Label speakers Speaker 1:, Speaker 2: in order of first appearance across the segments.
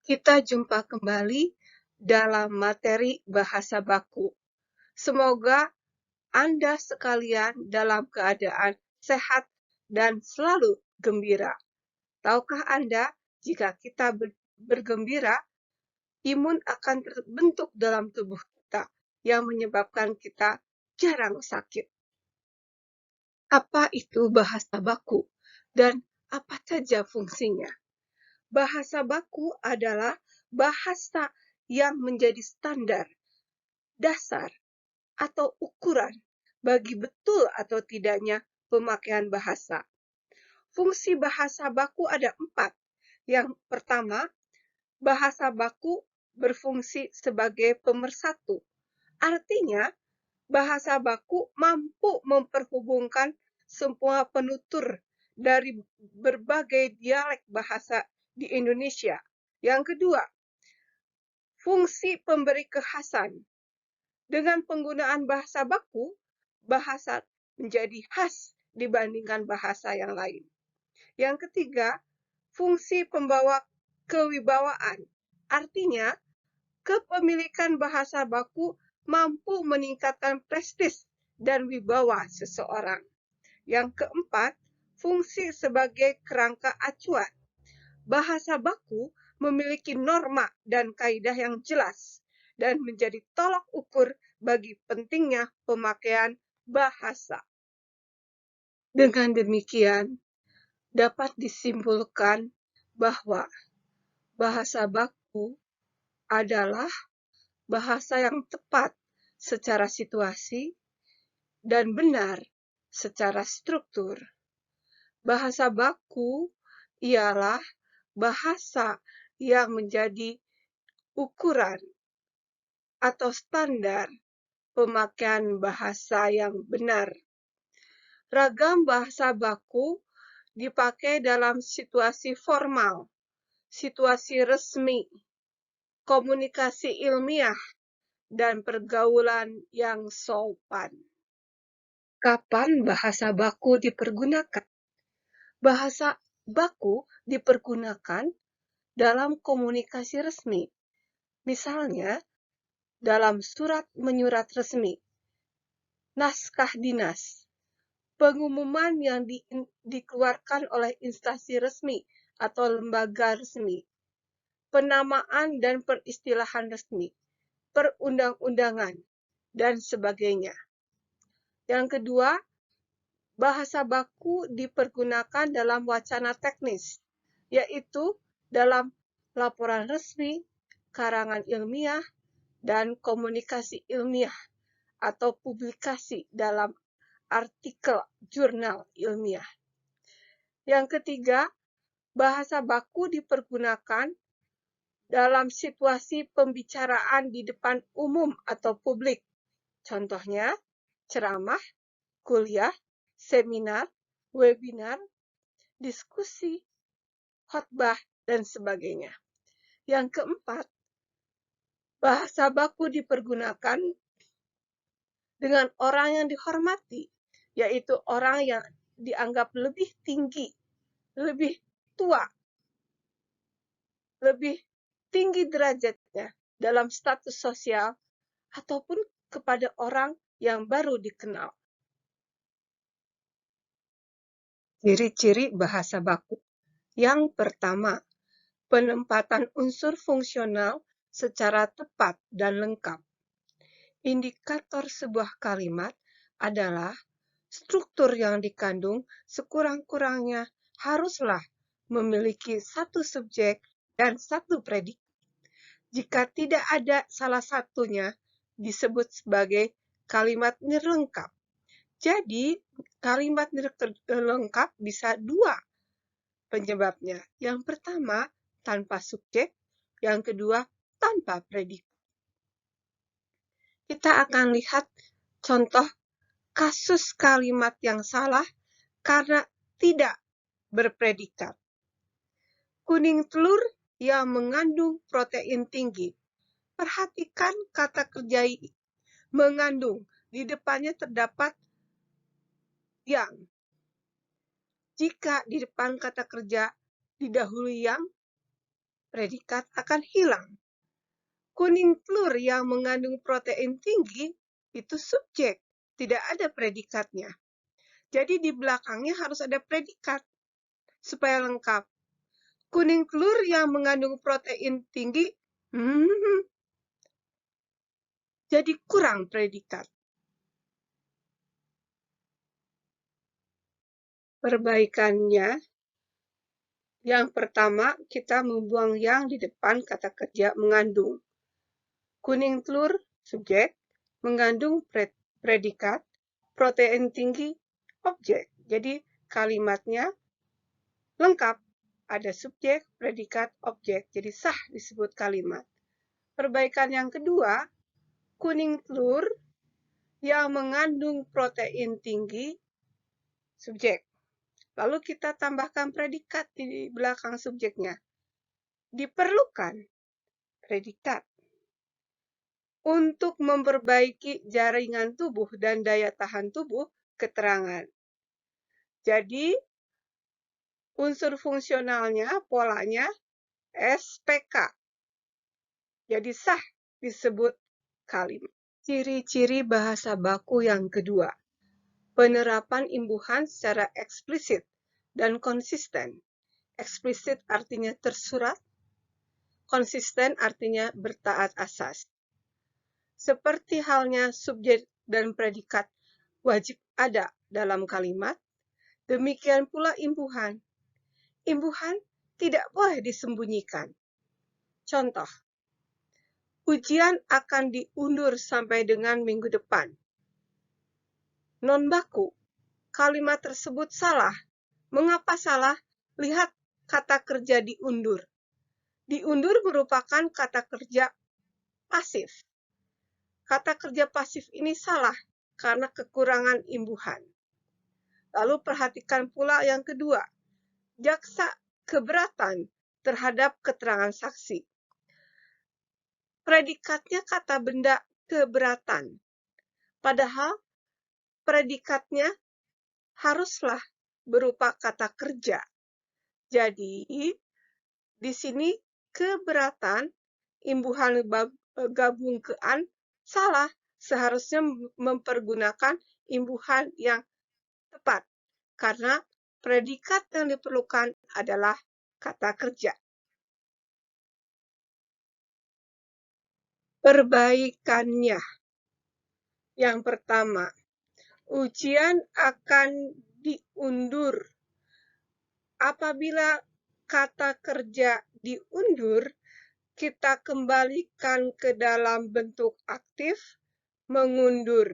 Speaker 1: Kita jumpa kembali dalam materi bahasa baku. Semoga Anda sekalian dalam keadaan sehat dan selalu gembira. Tahukah Anda, jika kita bergembira, imun akan terbentuk dalam tubuh kita yang menyebabkan kita jarang sakit. Apa itu bahasa baku dan apa saja fungsinya? Bahasa baku adalah bahasa yang menjadi standar, dasar, atau ukuran bagi betul atau tidaknya pemakaian bahasa. Fungsi bahasa baku ada 4. Yang pertama, bahasa baku berfungsi sebagai pemersatu. Artinya, bahasa baku mampu memperhubungkan semua penutur dari berbagai dialek bahasa di Indonesia. Yang kedua, fungsi pemberi kekhasan. Dengan penggunaan bahasa baku, bahasa menjadi khas dibandingkan bahasa yang lain. Yang ketiga, fungsi pembawa kewibawaan. Artinya, kepemilikan bahasa baku mampu meningkatkan prestis dan wibawa seseorang. Yang keempat, fungsi sebagai kerangka acuan. Bahasa baku memiliki norma dan kaidah yang jelas dan menjadi tolak ukur bagi pentingnya pemakaian bahasa. Dengan demikian, dapat disimpulkan bahwa bahasa baku adalah bahasa yang tepat secara situasi dan benar secara struktur. Bahasa baku ialah bahasa yang menjadi ukuran atau standar pemakaian bahasa yang benar. Ragam bahasa baku dipakai dalam situasi formal, situasi resmi, komunikasi ilmiah, dan pergaulan yang sopan. Kapan bahasa baku dipergunakan? Bahasa baku dipergunakan dalam komunikasi resmi. Misalnya, dalam surat menyurat resmi, naskah dinas, pengumuman yang dikeluarkan oleh instansi resmi atau lembaga resmi, penamaan dan peristilahan resmi, perundang-undangan, dan sebagainya. Yang kedua, bahasa baku dipergunakan dalam wacana teknis, yaitu dalam laporan resmi, karangan ilmiah, dan komunikasi ilmiah atau publikasi dalam artikel jurnal ilmiah. Yang ketiga, bahasa baku dipergunakan dalam situasi pembicaraan di depan umum atau publik. Contohnya, ceramah, kuliah, seminar, webinar, diskusi, khotbah, dan sebagainya. Yang keempat, bahasa baku dipergunakan dengan orang yang dihormati, yaitu orang yang dianggap lebih tinggi, lebih tua, lebih tinggi derajatnya dalam status sosial, ataupun kepada orang yang baru dikenal. Ciri-ciri bahasa baku. Yang pertama, penempatan unsur fungsional secara tepat dan lengkap. Indikator sebuah kalimat adalah struktur yang dikandung sekurang-kurangnya haruslah memiliki satu subjek dan satu predikat. Jika tidak ada salah satunya, disebut sebagai kalimat nirlengkap. Jadi, kalimat nirlengkap bisa dua penyebabnya. Yang pertama, tanpa subjek. Yang kedua, tanpa predikat. Kita akan lihat contoh kasus kalimat yang salah karena tidak berpredikat. Kuning telur yang mengandung protein tinggi. Perhatikan kata kerja mengandung. Di depannya terdapat yang. Jika di depan kata kerja didahului yang, predikat akan hilang. Kuning telur yang mengandung protein tinggi itu subjek, tidak ada predikatnya. Jadi di belakangnya harus ada predikat supaya lengkap. Kuning telur yang mengandung protein tinggi, jadi kurang predikat. Perbaikannya, yang pertama kita membuang yang di depan kata kerja mengandung. Kuning telur, subjek, mengandung predikat, protein tinggi, objek. Jadi kalimatnya lengkap. Ada subjek, predikat, objek. Jadi sah disebut kalimat. Perbaikan yang kedua, kuning telur yang mengandung protein tinggi, subjek. Lalu kita tambahkan predikat di belakang subjeknya. Diperlukan predikat untuk memperbaiki jaringan tubuh dan daya tahan tubuh, keterangan. Jadi, unsur fungsionalnya, polanya, SPK. Jadi sah disebut kalimat. Ciri-ciri bahasa baku yang kedua. Penerapan imbuhan secara eksplisit dan konsisten. Eksplisit artinya tersurat, konsisten artinya bertaat asas. Seperti halnya subjek dan predikat wajib ada dalam kalimat, demikian pula imbuhan. Imbuhan tidak boleh disembunyikan. Contoh, ujian akan diundur sampai dengan minggu depan. Non baku, kalimat tersebut salah. Mengapa salah? Lihat kata kerja diundur. Diundur merupakan kata kerja pasif. Kata kerja pasif ini salah karena kekurangan imbuhan. Lalu perhatikan pula yang kedua. Jaksa keberatan terhadap keterangan saksi. Predikatnya kata benda keberatan. Padahal predikatnya haruslah berupa kata kerja. Jadi, di sini keberatan, imbuhan gabung ke an, salah. Seharusnya mempergunakan imbuhan yang tepat. Karena predikat yang diperlukan adalah kata kerja. Perbaikannya. Yang pertama, ujian akan diundur. Apabila kata kerja diundur, kita kembalikan ke dalam bentuk aktif, mengundur.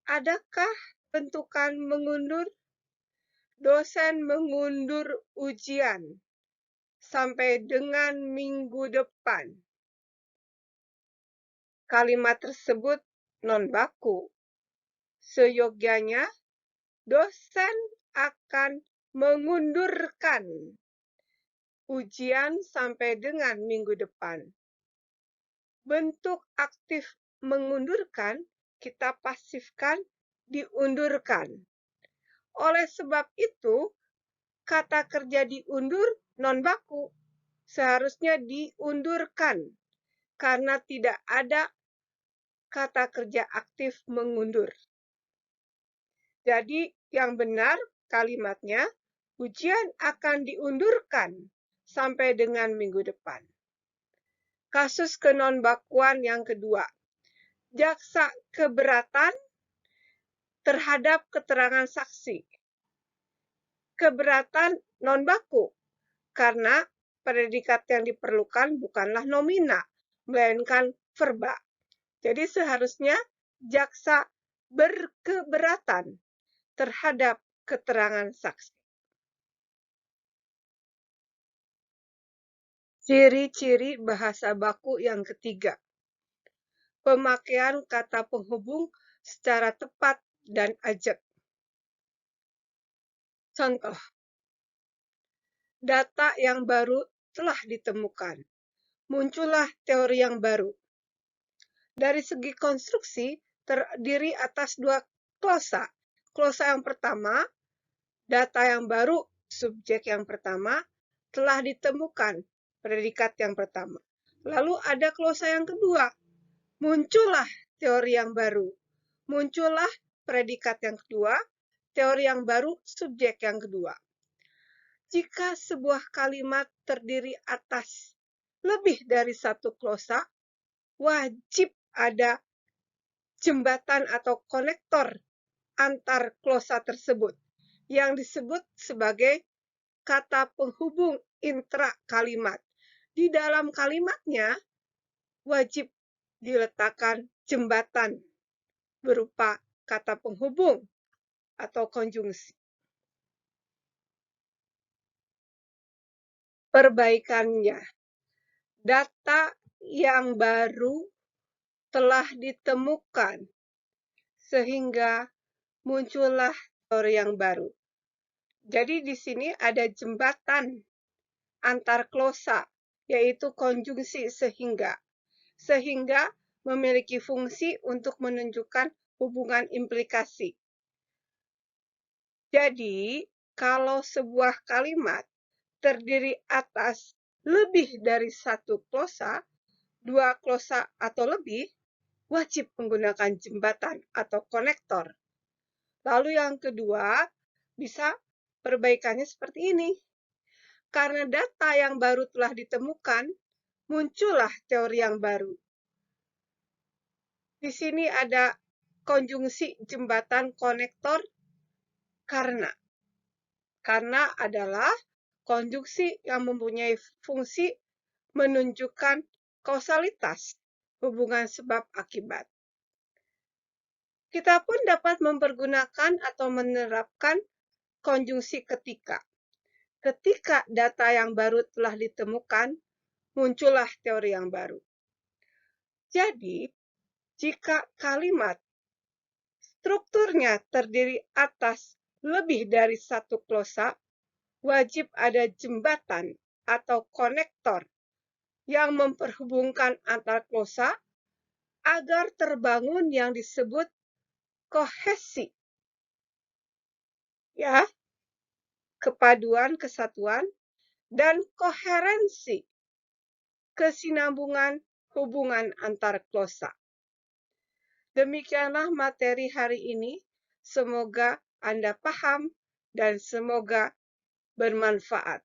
Speaker 1: Adakah bentukan mengundur? Dosen mengundur ujian sampai dengan minggu depan. Kalimat tersebut non baku. Seyogyanya, dosen akan mengundurkan ujian sampai dengan minggu depan. Bentuk aktif mengundurkan, kita pasifkan diundurkan. Oleh sebab itu, kata kerja diundur non baku. Seharusnya diundurkan karena tidak ada kata kerja aktif mengundur. Jadi yang benar kalimatnya, ujian akan diundurkan sampai dengan minggu depan. Kasus kenonbakuan yang kedua. Jaksa keberatan terhadap keterangan saksi. Keberatan non baku karena predikat yang diperlukan bukanlah nomina, melainkan verba. Jadi seharusnya jaksa berkeberatan terhadap keterangan saksi. Ciri-ciri bahasa baku yang ketiga. Pemakaian kata penghubung secara tepat dan ajak. Contoh, data yang baru telah ditemukan. Muncullah teori yang baru. Dari segi konstruksi, terdiri atas dua klosa. Klosa yang pertama, data yang baru, subjek yang pertama, telah ditemukan. predikat yang pertama. Lalu ada klosa yang kedua. Muncullah teori yang baru. Muncullah predikat yang kedua, teori yang baru, subjek yang kedua. Jika sebuah kalimat terdiri atas lebih dari satu klosa, wajib ada jembatan atau konektor antar klosa tersebut yang disebut sebagai kata penghubung intra kalimat. Di dalam kalimatnya wajib diletakkan jembatan berupa kata penghubung atau konjungsi. Perbaikannya, data yang baru telah ditemukan sehingga muncullah teori yang baru. Jadi di sini ada jembatan antar klosa, yaitu konjungsi sehingga. Sehingga memiliki fungsi untuk menunjukkan hubungan implikasi. Jadi, kalau sebuah kalimat terdiri atas lebih dari satu klosa, dua klosa atau lebih, wajib menggunakan jembatan atau konektor. Lalu yang kedua, bisa perbaikannya seperti ini. Karena data yang baru telah ditemukan, muncullah teori yang baru. Di sini ada konjungsi jembatan konektor karena. Karena adalah konjungsi yang mempunyai fungsi menunjukkan kausalitas, hubungan sebab akibat. Kita pun dapat mempergunakan atau menerapkan konjungsi ketika. Ketika data yang baru telah ditemukan, muncullah teori yang baru. Jadi, jika kalimat strukturnya terdiri atas lebih dari satu klosa, wajib ada jembatan atau konektor yang memperhubungkan antar klosa agar terbangun yang disebut kohesi. Ya, kepaduan, kesatuan, dan koherensi, kesinambungan hubungan antar klosa. Demikianlah materi hari ini. Semoga Anda paham dan semoga bermanfaat.